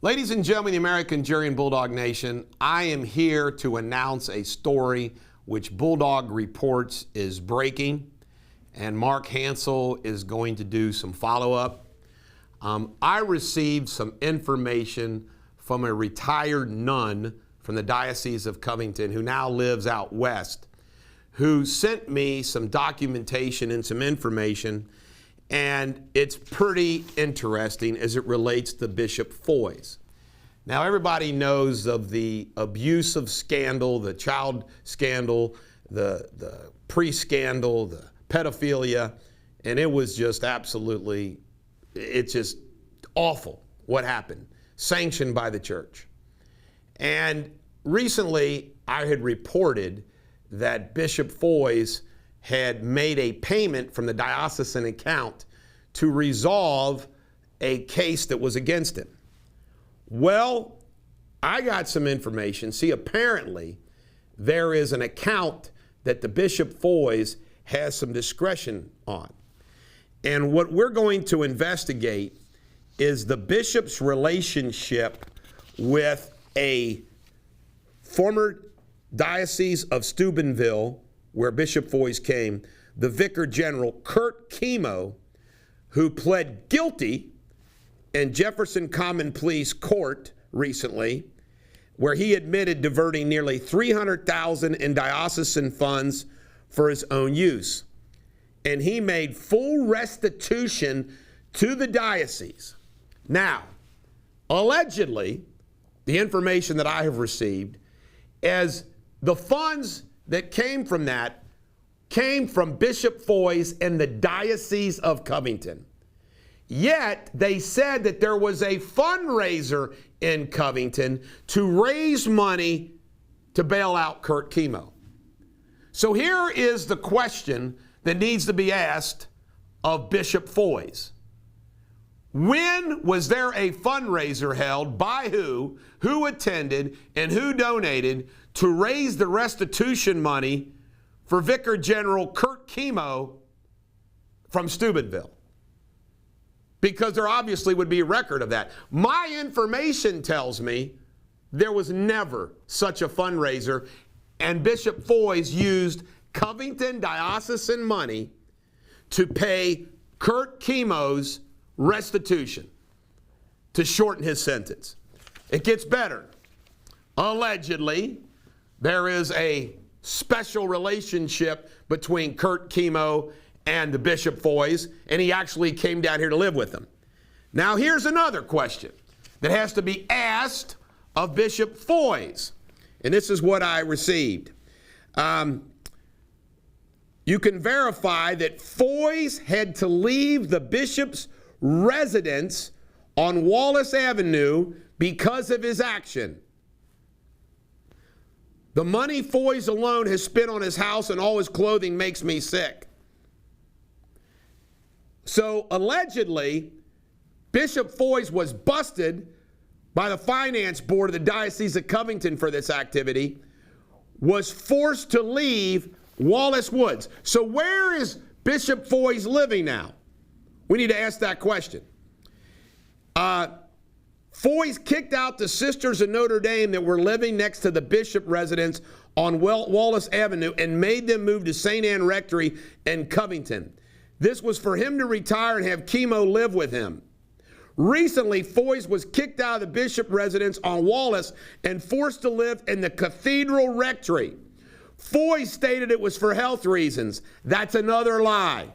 Ladies and gentlemen, the American Jury and Bulldog Nation, I am here to announce a story which Bulldog reports is breaking, and Mark Hansel is going to do some follow-up. I received some information from a retired nun from the Diocese of Covington who now lives out west, who sent me some documentation and some information, and it's pretty interesting as it relates to Bishop Foys. Now, everybody knows of the abusive scandal, the child scandal, the pre-scandal, the pedophilia, and it was just absolutely, it's just awful what happened, sanctioned by the church. And recently, I had reported that Bishop Foys had made a payment from the diocesan account to resolve a case that was against him. Well, I got some information. See, apparently, there is an account that the Bishop Foys has some discretion on. And what we're going to investigate is the bishop's relationship with a former Diocese of Steubenville, where Bishop Foys came, the Vicar General, Kurt Chemo, who pled guilty in Jefferson Common Pleas Court recently, where he admitted diverting nearly $300,000 in diocesan funds for his own use. And he made full restitution to the diocese. Now, allegedly, the information that I have received is the funds that came from that came from Bishop Foys and the Diocese of Covington. Yet, they said that there was a fundraiser in Covington to raise money to bail out Kurt Chemo. So here is the question that needs to be asked of Bishop Foys. When was there a fundraiser held, by who attended, and who donated to raise the restitution money for Vicar General Kurt Chemo from Steubenville? Because there obviously would be a record of that. My information tells me there was never such a fundraiser, and Bishop Foys used Covington diocesan money to pay Kurt Chemo's restitution to shorten his sentence. It gets better. Allegedly, there is a special relationship between Kurt Chemo and the Bishop Foys, and he actually came down here to live with them. Now, here's another question that has to be asked of Bishop Foys, and this is what I received. You can verify that Foys had to leave the bishop's residence on Wallace Avenue because of his action. The money Foys alone has spent on his house and all his clothing makes me sick. So allegedly, Bishop Foys was busted by the finance board of the Diocese of Covington for this activity, was forced to leave Wallace Woods. So where is Bishop Foys living now? We need to ask that question. Foys kicked out the Sisters of Notre Dame that were living next to the bishop residence on Wallace Avenue and made them move to St. Anne Rectory in Covington. This was for him to retire and have Chemo live with him. Recently, Foys was kicked out of the bishop residence on Wallace and forced to live in the Cathedral Rectory. Foys stated it was for health reasons. That's another lie.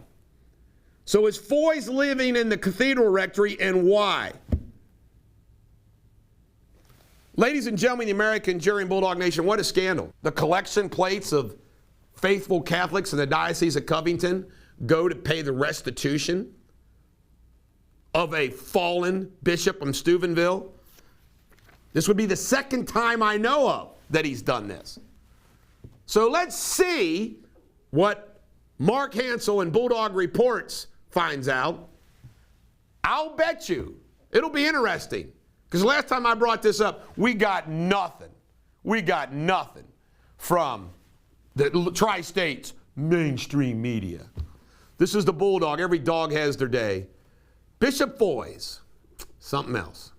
So is Foys living in the Cathedral Rectory, and why? Ladies and gentlemen, the American Jury and Bulldog Nation, what a scandal. The collection plates of faithful Catholics in the Diocese of Covington go to pay the restitution of a fallen bishop from Steubenville. This would be the second time I know of that he's done this. So let's see what Mark Hansel and Bulldog Reports finds out. I'll bet you it'll be interesting, because the last time I brought this up, we got nothing. We got nothing from the tri-states mainstream media. This is the Bulldog. Every dog has their day. Bishop Foys, something else.